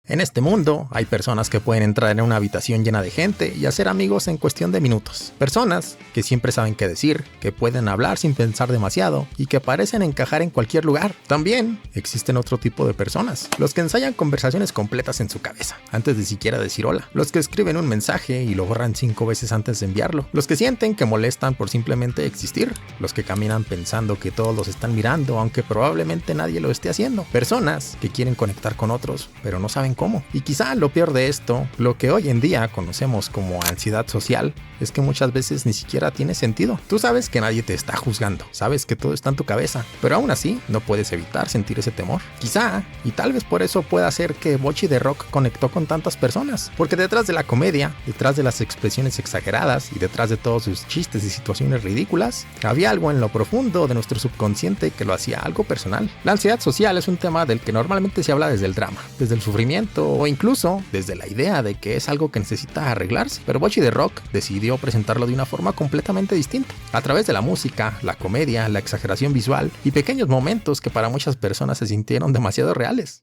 En este mundo hay personas que pueden entrar en una habitación llena de gente y hacer amigos en cuestión de minutos. Personas que siempre saben qué decir, que pueden hablar sin pensar demasiado y que parecen encajar en cualquier lugar. También existen otro tipo de personas, los que ensayan conversaciones completas en su cabeza, antes de siquiera decir hola. Los que escriben un mensaje y lo borran 5 veces antes de enviarlo. Los que sienten que molestan por simplemente existir. Los que caminan pensando que todos los están mirando, aunque probablemente nadie lo esté haciendo. Personas que quieren conectar con otros, pero no saben cómo. Y quizá lo peor de esto, lo que hoy en día conocemos como ansiedad social, es que muchas veces ni siquiera tiene sentido. Tú sabes que nadie te está juzgando, sabes que todo está en tu cabeza, pero aún así no puedes evitar sentir ese temor. Quizá, y tal vez por eso pueda ser que Bocchi the Rock conectó con tantas personas, porque detrás de la comedia, detrás de las expresiones exageradas y detrás de todos sus chistes y situaciones ridículas, había algo en lo profundo de nuestro subconsciente que lo hacía algo personal. La ansiedad social es un tema del que normalmente se habla desde el drama, desde el sufrimiento o incluso desde la idea de que es algo que necesita arreglarse, pero Bocchi the Rock decidió presentarlo de una forma completamente distinta, a través de la música, la comedia, la exageración visual y pequeños momentos que para muchas personas se sintieron demasiado reales.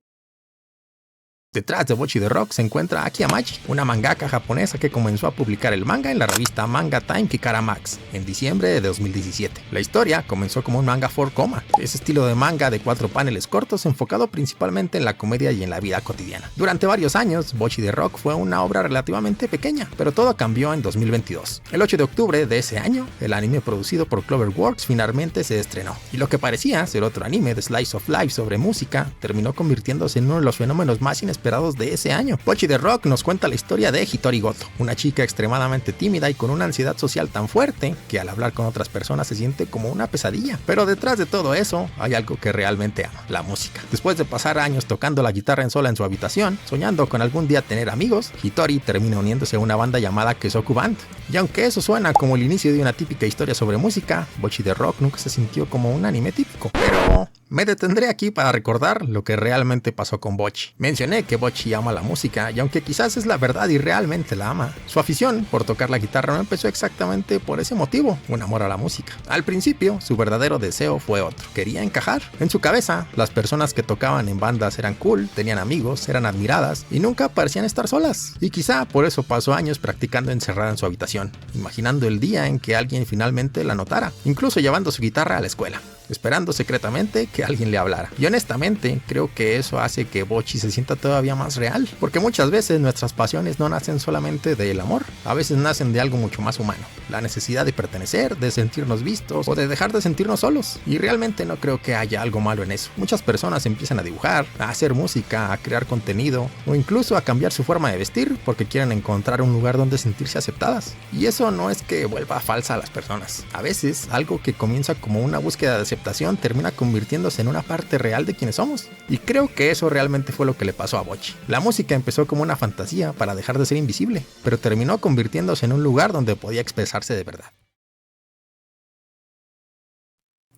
Detrás de Bocchi the Rock se encuentra Aki Amaji, una mangaka japonesa que comenzó a publicar el manga en la revista Manga Time Kikara Max en diciembre de 2017. La historia comenzó como un manga 4 ese estilo de manga de 4 paneles cortos enfocado principalmente en la comedia y en la vida cotidiana. Durante varios años, Bocchi the Rock fue una obra relativamente pequeña, pero todo cambió en 2022. El 8 de octubre de ese año, el anime producido por Cloverworks finalmente se estrenó, y lo que parecía ser otro anime de Slice of Life sobre música terminó convirtiéndose en uno de los fenómenos más inesperados de ese año. Bocchi the Rock nos cuenta la historia de Hitori Goto, una chica extremadamente tímida y con una ansiedad social tan fuerte que al hablar con otras personas se siente como una pesadilla. Pero detrás de todo eso hay algo que realmente ama, la música. Después de pasar años tocando la guitarra sola en su habitación, soñando con algún día tener amigos, Hitori termina uniéndose a una banda llamada Kesoku Band. Y aunque eso suena como el inicio de una típica historia sobre música, Bocchi the Rock nunca se sintió como un anime típico. Pero me detendré aquí para recordar lo que realmente pasó con Bocchi. Mencioné que Bocchi ama la música, y aunque quizás es la verdad y realmente la ama, su afición por tocar la guitarra no empezó exactamente por ese motivo, un amor a la música. Al principio, su verdadero deseo fue otro, quería encajar. En su cabeza, las personas que tocaban en bandas eran cool, tenían amigos, eran admiradas y nunca parecían estar solas. Y quizá por eso pasó años practicando encerrada en su habitación, imaginando el día en que alguien finalmente la notara, incluso llevando su guitarra a la escuela, esperando secretamente que alguien le hablara. Y honestamente, creo que eso hace que Bocchi se sienta todavía más real, porque muchas veces nuestras pasiones no nacen solamente del amor, a veces nacen de algo mucho más humano, la necesidad de pertenecer, de sentirnos vistos o de dejar de sentirnos solos. Y realmente no creo que haya algo malo en eso. Muchas personas empiezan a dibujar, a hacer música, a crear contenido o incluso a cambiar su forma de vestir porque quieren encontrar un lugar donde sentirse aceptadas. Y eso no es que vuelva falsa a las personas. A veces algo que comienza como una búsqueda de aceptación termina convirtiéndose en una parte real de quienes somos. Y creo que eso realmente fue lo que le pasó a Bocchi. La música empezó como una fantasía para dejar de ser invisible, pero terminó convirtiéndose en un lugar donde podía expresarse de verdad.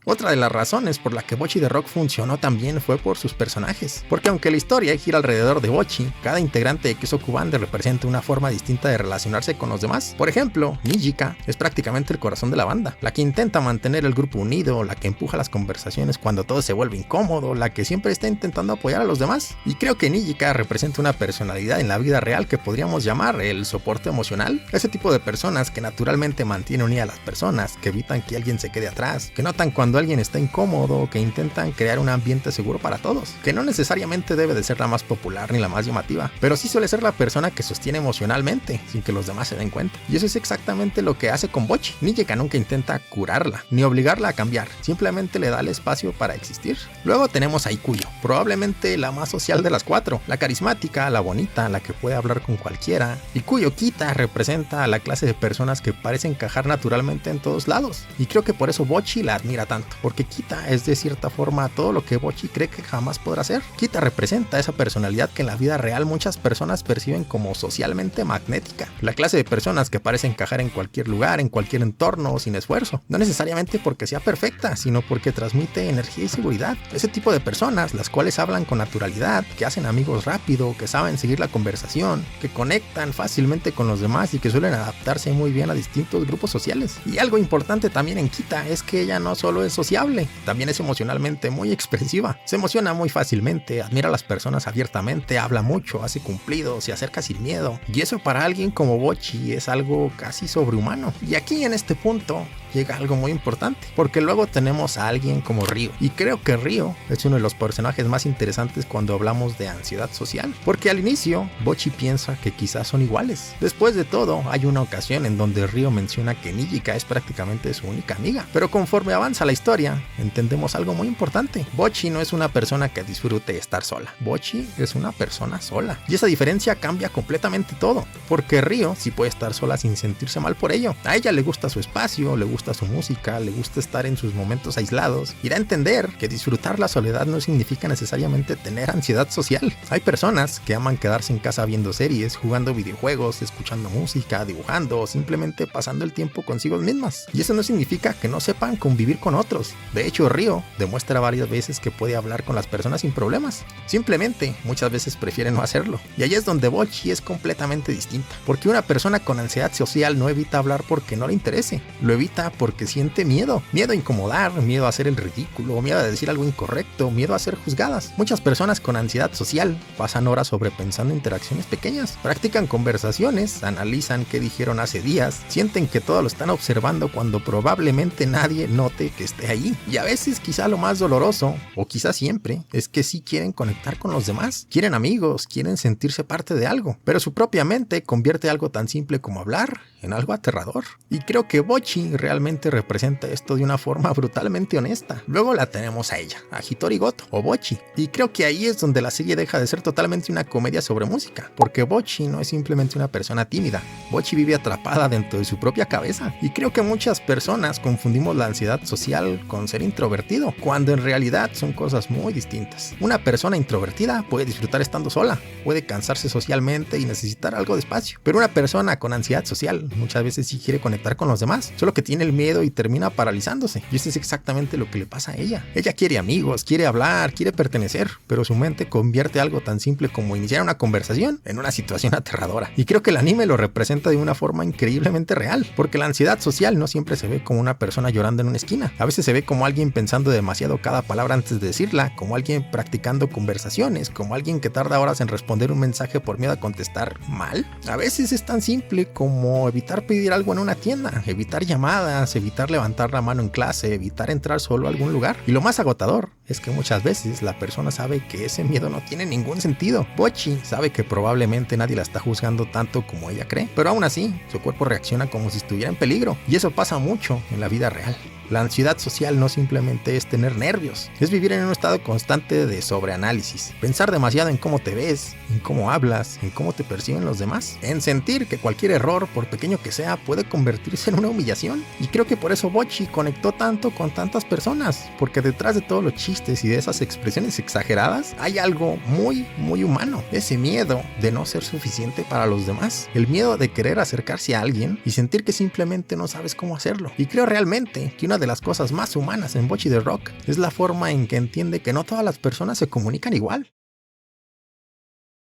Otra de las razones por la que Bocchi the Rock funcionó también fue por sus personajes, porque aunque la historia gira alrededor de Bocchi, cada integrante de Kesoku Band representa una forma distinta de relacionarse con los demás. Por ejemplo, Nijika es prácticamente el corazón de la banda, la que intenta mantener el grupo unido, la que empuja las conversaciones cuando todo se vuelve incómodo, la que siempre está intentando apoyar a los demás. Y creo que Nijika representa una personalidad en la vida real que podríamos llamar el soporte emocional, ese tipo de personas que naturalmente mantiene unidas a las personas, que evitan que alguien se quede atrás, que notan cuando alguien está incómodo, que intentan crear un ambiente seguro para todos, que no necesariamente debe de ser la más popular ni la más llamativa, pero sí suele ser la persona que sostiene emocionalmente sin que los demás se den cuenta. Y eso es exactamente lo que hace con Bocchi. Nijika nunca intenta curarla ni obligarla a cambiar, simplemente le da el espacio para existir. Luego tenemos a Ikuyo, probablemente la más social de las 4, la carismática, la bonita, la que puede hablar con cualquiera. Ikuyo Kita representa a la clase de personas que parecen encajar naturalmente en todos lados, y creo que por eso Bocchi la admira tanto, porque Kita es de cierta forma todo lo que Bocchi cree que jamás podrá ser. Kita representa esa personalidad que en la vida real muchas personas perciben como socialmente magnética, la clase de personas que parece encajar en cualquier lugar, en cualquier entorno, sin esfuerzo, no necesariamente porque sea perfecta, sino porque transmite energía y seguridad. Ese tipo de personas, las cuales hablan con naturalidad, que hacen amigos rápido, que saben seguir la conversación, que conectan fácilmente con los demás y que suelen adaptarse muy bien a distintos grupos sociales. Y algo importante también en Kita es que ella no solo es sociable. También es emocionalmente muy expresiva. Se emociona muy fácilmente, admira a las personas abiertamente, habla mucho, hace cumplidos, se acerca sin miedo. Y eso para alguien como Bocchi es algo casi sobrehumano. Y aquí en este punto llega algo muy importante, porque luego tenemos a alguien como Ryo, y creo que Ryo es uno de los personajes más interesantes cuando hablamos de ansiedad social, porque al inicio Bocchi piensa que quizás son iguales. Después de todo, hay una ocasión en donde Ryo menciona que Nijika es prácticamente su única amiga, pero conforme avanza la historia, entendemos algo muy importante. Bocchi no es una persona que disfrute estar sola, Bocchi es una persona sola, y esa diferencia cambia completamente todo, porque Ryo sí puede estar sola sin sentirse mal por ello. A ella le gusta su espacio, le gusta su música, le gusta estar en sus momentos aislados, y da a entender que disfrutar la soledad no significa necesariamente tener ansiedad social. Hay personas que aman quedarse en casa viendo series, jugando videojuegos, escuchando música, dibujando o simplemente pasando el tiempo consigo mismas, y eso no significa que no sepan convivir con otros. De hecho, Ryo demuestra varias veces que puede hablar con las personas sin problemas, simplemente muchas veces prefiere no hacerlo, y ahí es donde Bocchi es completamente distinta, porque una persona con ansiedad social no evita hablar porque no le interese, lo evita porque siente miedo a incomodar, miedo a hacer el ridículo, miedo a decir algo incorrecto, miedo a ser juzgadas. Muchas personas con ansiedad social pasan horas sobrepensando interacciones pequeñas, practican conversaciones, analizan qué dijeron hace días, sienten que todo lo están observando cuando probablemente nadie note que esté ahí. Y a veces quizá lo más doloroso, o quizá siempre, es que sí quieren conectar con los demás, quieren amigos, quieren sentirse parte de algo, pero su propia mente convierte algo tan simple como hablar en algo aterrador. Y creo que Bocchi realmente representa esto de una forma brutalmente honesta. Luego la tenemos a ella, a Hitori Goto, o Bocchi, y creo que ahí es donde la serie deja de ser totalmente una comedia sobre música, porque Bocchi no es simplemente una persona tímida, Bocchi vive atrapada dentro de su propia cabeza, y creo que muchas personas confundimos la ansiedad social con ser introvertido, cuando en realidad son cosas muy distintas. Una persona introvertida puede disfrutar estando sola, puede cansarse socialmente y necesitar algo de espacio, pero una persona con ansiedad social muchas veces sí quiere conectar con los demás, solo que tiene el miedo y termina paralizándose, y eso es exactamente lo que le pasa a ella. Ella quiere amigos, quiere hablar, quiere pertenecer, pero su mente convierte algo tan simple como iniciar una conversación en una situación aterradora, y creo que el anime lo representa de una forma increíblemente real, porque la ansiedad social no siempre se ve como una persona llorando en una esquina, a veces se ve como alguien pensando demasiado cada palabra antes de decirla, como alguien practicando conversaciones, como alguien que tarda horas en responder un mensaje por miedo a contestar mal. A veces es tan simple como evitar pedir algo en una tienda, evitar llamadas, evitar levantar la mano en clase, evitar entrar solo a algún lugar. Y lo más agotador es que muchas veces la persona sabe que ese miedo no tiene ningún sentido. Bocchi sabe que probablemente nadie la está juzgando tanto como ella cree, pero aún así su cuerpo reacciona como si estuviera en peligro, y eso pasa mucho en la vida real. La ansiedad social no simplemente es tener nervios, es vivir en un estado constante de sobreanálisis, pensar demasiado en cómo te ves, en cómo hablas, en cómo te perciben los demás, en sentir que cualquier error, por pequeño que sea, puede convertirse en una humillación. Y creo que por eso Bocchi conectó tanto con tantas personas, porque detrás de todos los chistes y de esas expresiones exageradas hay algo muy, muy humano, ese miedo de no ser suficiente para los demás, el miedo de querer acercarse a alguien y sentir que simplemente no sabes cómo hacerlo. Y creo realmente que una de las cosas más humanas en Bocchi the Rock es la forma en que entiende que no todas las personas se comunican igual.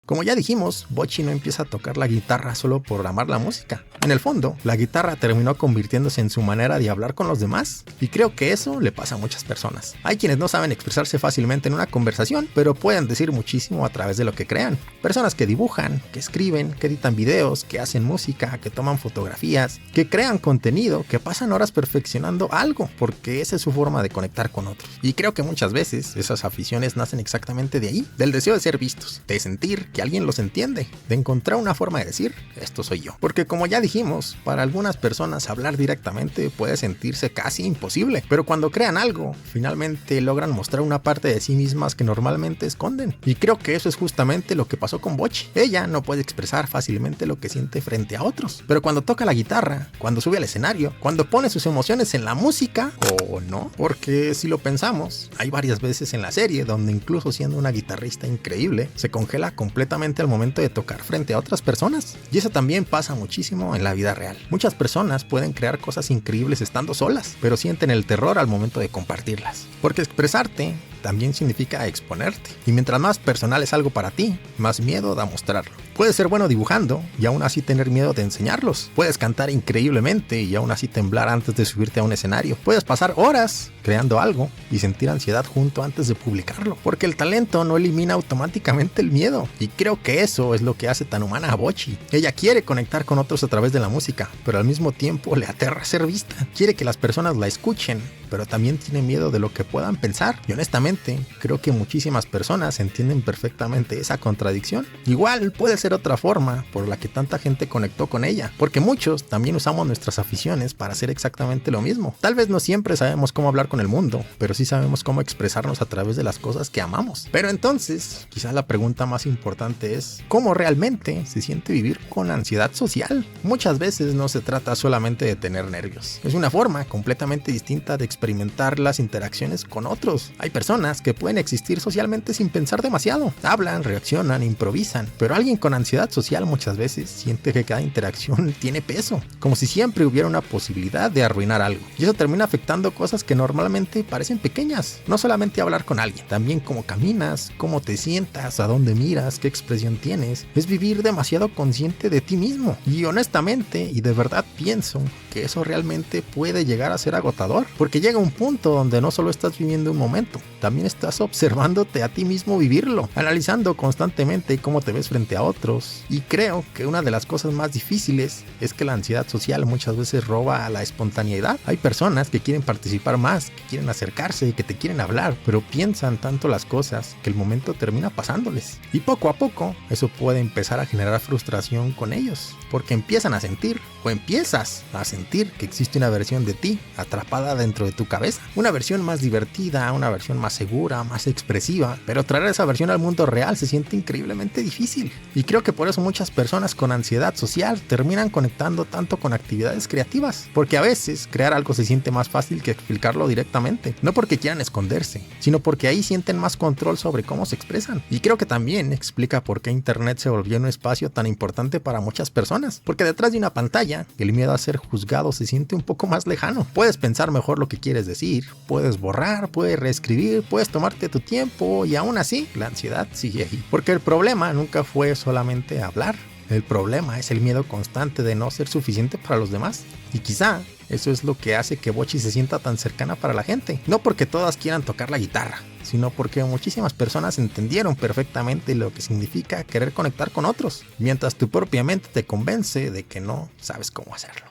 Como ya dijimos, Bocchi no empieza a tocar la guitarra solo por amar la música. En el fondo, la guitarra terminó convirtiéndose en su manera de hablar con los demás, y creo que eso le pasa a muchas personas. Hay quienes no saben expresarse fácilmente en una conversación, pero pueden decir muchísimo a través de lo que crean. Personas que dibujan, que escriben, que editan videos, que hacen música, que toman fotografías, que crean contenido, que pasan horas perfeccionando algo, porque esa es su forma de conectar con otros. Y creo que muchas veces esas aficiones nacen exactamente de ahí, del deseo de ser vistos, de sentir que alguien los entiende, de encontrar una forma de decir, esto soy yo. Porque como ya dijimos, para algunas personas hablar directamente puede sentirse casi imposible, pero cuando crean algo, finalmente logran mostrar una parte de sí mismas que normalmente esconden. Y creo que eso es justamente lo que pasó con Bocchi. Ella no puede expresar fácilmente lo que siente frente a otros, pero cuando toca la guitarra, cuando sube al escenario, cuando pone sus emociones en la música, o no, porque si lo pensamos, hay varias veces en la serie donde incluso siendo una guitarrista increíble, se congela completamente al momento de tocar frente a otras personas. Y eso también pasa muchísimo en la vida real. Muchas personas pueden crear cosas increíbles estando solas, pero sienten el terror al momento de compartirlas. Porque expresarte también significa exponerte. Y mientras más personal es algo para ti, más miedo da mostrarlo. Puedes ser bueno dibujando y aún así tener miedo de enseñarlos. Puedes cantar increíblemente y aún así temblar antes de subirte a un escenario. Puedes pasar horas creando algo y sentir ansiedad junto antes de publicarlo. Porque el talento no elimina automáticamente el miedo. Y creo que eso es lo que hace tan humana a Bocchi. Ella quiere conectar con otros a través de la música, pero al mismo tiempo le aterra ser vista. Quiere que las personas la escuchen, pero también tiene miedo de lo que puedan pensar. Y honestamente, creo que muchísimas personas entienden perfectamente esa contradicción. Igual puede ser otra forma por la que tanta gente conectó con ella, porque muchos también usamos nuestras aficiones para hacer exactamente lo mismo. Tal vez no siempre sabemos cómo hablar con el mundo, pero sí sabemos cómo expresarnos a través de las cosas que amamos. Pero entonces, quizás la pregunta más importante es, ¿cómo realmente se siente vivir con ansiedad social? Muchas veces no se trata solamente de tener nervios. Es una forma completamente distinta de experimentar las interacciones con otros. Hay personas que pueden existir socialmente sin pensar demasiado. Hablan, reaccionan, improvisan, pero alguien con ansiedad social muchas veces siente que cada interacción tiene peso, como si siempre hubiera una posibilidad de arruinar algo. Y eso termina afectando cosas que normalmente parecen pequeñas. No solamente hablar con alguien, también cómo caminas, cómo te sientas, a dónde miras, qué expresión tienes. Es vivir demasiado consciente de ti mismo. Y honestamente, y de verdad pienso que eso realmente puede llegar a ser agotador, porque llega un punto donde no solo estás viviendo un momento, también estás observándote a ti mismo vivirlo, analizando constantemente cómo te ves frente a otros. Y creo que una de las cosas más difíciles es que la ansiedad social muchas veces roba a la espontaneidad. Hay personas que quieren participar más, que quieren acercarse, que te quieren hablar, pero piensan tanto las cosas que el momento termina pasándoles. Y poco a poco eso puede empezar a generar frustración con ellos, porque empiezan a sentir, o empiezas a sentir que existe una versión de ti atrapada dentro de tu cabeza. Una versión más divertida, una versión más segura, más expresiva, pero traer esa versión al mundo real se siente increíblemente difícil. Y creo que por eso muchas personas con ansiedad social terminan conectando tanto con actividades creativas, porque a veces crear algo se siente más fácil que explicarlo directamente, no porque quieran esconderse, sino porque ahí sienten más control sobre cómo se expresan. Y creo que también explica por qué Internet se volvió un espacio tan importante para muchas personas, porque detrás de una pantalla el miedo a ser juzgado se siente un poco más lejano. Puedes pensar mejor lo que quieres decir, puedes borrar, puedes reescribir, puedes tomarte tu tiempo, y aún así la ansiedad sigue ahí, porque el problema nunca fue solamente hablar. El problema es el miedo constante de no ser suficiente para los demás. Y quizá eso es lo que hace que Bocchi se sienta tan cercana para la gente. No porque todas quieran tocar la guitarra, sino porque muchísimas personas entendieron perfectamente lo que significa querer conectar con otros, mientras tu propia mente te convence de que no sabes cómo hacerlo.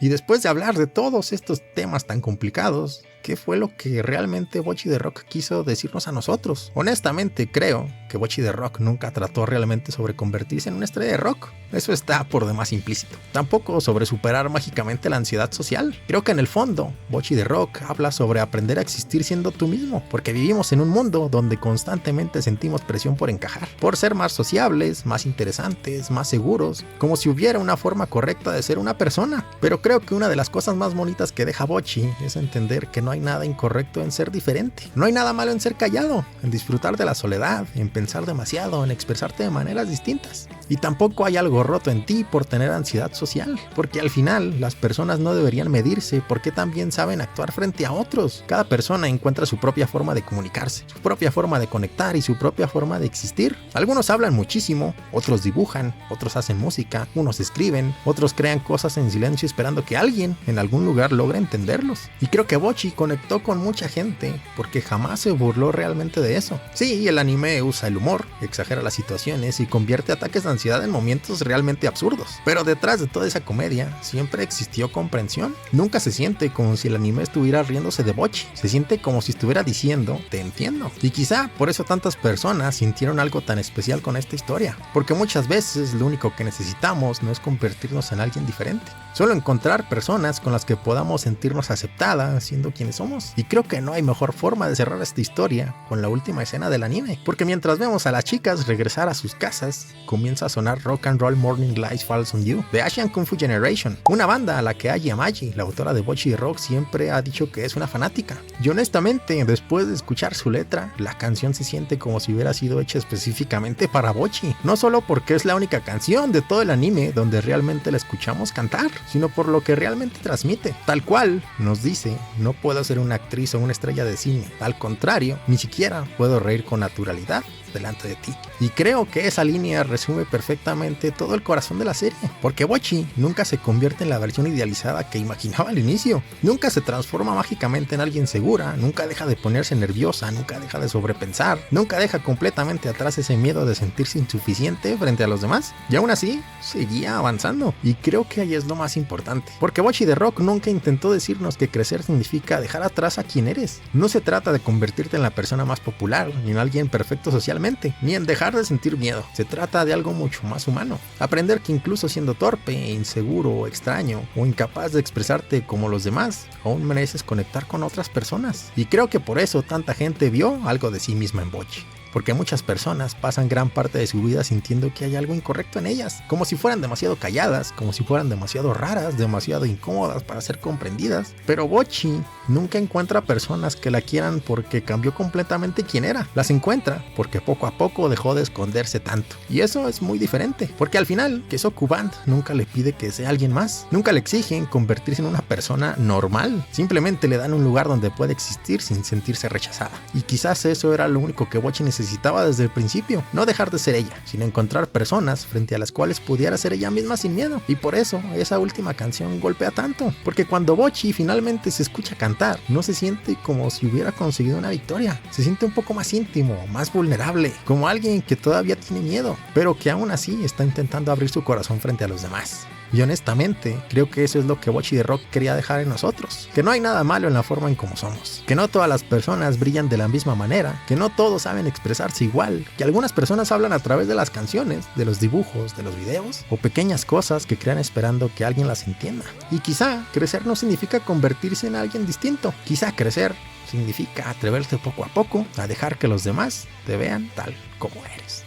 Y después de hablar de todos estos temas tan complicados, ¿qué fue lo que realmente Bocchi The Rock quiso decirnos a nosotros? Honestamente creo que Bocchi The Rock nunca trató realmente sobre convertirse en una estrella de rock. Eso está por demás implícito. Tampoco sobre superar mágicamente la ansiedad social. Creo que en el fondo, Bocchi The Rock habla sobre aprender a existir siendo tú mismo, porque vivimos en un mundo donde constantemente sentimos presión por encajar, por ser más sociables, más interesantes, más seguros, como si hubiera una forma correcta de ser una persona. Pero creo que una de las cosas más bonitas que deja Bocchi es entender que no hay nada incorrecto en ser diferente. No hay nada malo en ser callado, en disfrutar de la soledad, en pensar demasiado, en expresarte de maneras distintas. Y tampoco hay algo roto en ti por tener ansiedad social, porque al final las personas no deberían medirse porque también saben actuar frente a otros. Cada persona encuentra su propia forma de comunicarse, su propia forma de conectar y su propia forma de existir. Algunos hablan muchísimo, otros dibujan, otros hacen música, unos escriben, otros crean cosas en silencio esperando que alguien en algún lugar logre entenderlos. Y creo que Bocchi conectó con mucha gente porque jamás se burló realmente de eso. Sí, el anime usa el humor, exagera las situaciones y convierte ataques de ansiedad en momentos realmente absurdos, pero detrás de toda esa comedia siempre existió comprensión. Nunca se siente como si el anime estuviera riéndose de Bocchi, se siente como si estuviera diciendo te entiendo. Y quizá por eso tantas personas sintieron algo tan especial con esta historia, porque muchas veces lo único que necesitamos no es convertirnos en alguien diferente, solo encontrar personas con las que podamos sentirnos aceptadas siendo quienes somos. Y creo que no hay mejor forma de cerrar esta historia con la última escena del anime, porque mientras vemos a las chicas regresar a sus casas, comienza a sonar Rock and Roll Morning Light Falls on You de Asian Kung Fu Generation, una banda a la que Ai Yamaji, la autora de Bocchi de Rock, siempre ha dicho que es una fanática. Y honestamente, después de escuchar su letra, la canción se siente como si hubiera sido hecha específicamente para Bocchi, no solo porque es la única canción de todo el anime donde realmente la escuchamos cantar, sino por lo que realmente transmite. Tal cual nos dice: no puedo ser una actriz o una estrella de cine, al contrario, ni siquiera puedo reír con naturalidad delante de ti. Y creo que esa línea resume perfectamente todo el corazón de la serie, porque Bocchi nunca se convierte en la versión idealizada que imaginaba al inicio, nunca se transforma mágicamente en alguien segura, nunca deja de ponerse nerviosa, nunca deja de sobrepensar, nunca deja completamente atrás ese miedo de sentirse insuficiente frente a los demás, y aún así seguía avanzando. Y creo que ahí es lo más importante, porque Bocchi de Rock nunca intentó decirnos que crecer significa dejar atrás a quien eres. No se trata de convertirte en la persona más popular, ni en alguien perfecto socialmente, ni en dejar de sentir miedo. Se trata de algo mucho más humano. Aprender que incluso siendo torpe, inseguro, extraño o incapaz de expresarte como los demás, aún mereces conectar con otras personas. Y creo que por eso tanta gente vio algo de sí misma en Bocchi. Porque muchas personas pasan gran parte de su vida sintiendo que hay algo incorrecto en ellas, como si fueran demasiado calladas, como si fueran demasiado raras, demasiado incómodas para ser comprendidas. Pero Bocchi nunca encuentra personas que la quieran porque cambió completamente quién era. Las encuentra porque poco a poco dejó de esconderse tanto. Y eso es muy diferente, porque al final Kesoku Band nunca le pide que sea alguien más, nunca le exigen convertirse en una persona normal, simplemente le dan un lugar donde puede existir sin sentirse rechazada. Y quizás eso era lo único que Bocchi necesitaba desde el principio, no dejar de ser ella, sino encontrar personas frente a las cuales pudiera ser ella misma sin miedo. Y por eso esa última canción golpea tanto, porque cuando Bocchi finalmente se escucha cantar, no se siente como si hubiera conseguido una victoria, se siente un poco más íntimo, más vulnerable, como alguien que todavía tiene miedo, pero que aún así está intentando abrir su corazón frente a los demás. Y honestamente, creo que eso es lo que Bocchi de Rock quería dejar en nosotros. Que no hay nada malo en la forma en cómo somos. Que no todas las personas brillan de la misma manera. Que no todos saben expresarse igual. Que algunas personas hablan a través de las canciones, de los dibujos, de los videos, o pequeñas cosas que crean esperando que alguien las entienda. Y quizá crecer no significa convertirse en alguien distinto. Quizá crecer significa atreverse poco a poco a dejar que los demás te vean tal como eres.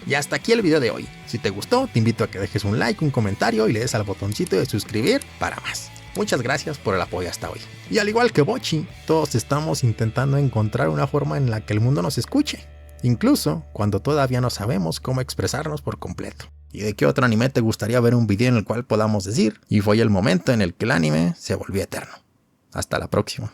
Y hasta aquí el video de hoy. Si te gustó, te invito a que dejes un like, un comentario y le des al botoncito de suscribir para más. Muchas gracias por el apoyo hasta hoy. Y al igual que Bocchi, todos estamos intentando encontrar una forma en la que el mundo nos escuche, incluso cuando todavía no sabemos cómo expresarnos por completo. ¿Y de qué otro anime te gustaría ver un video en el cual podamos decir: y fue el momento en el que el anime se volvió eterno? Hasta la próxima.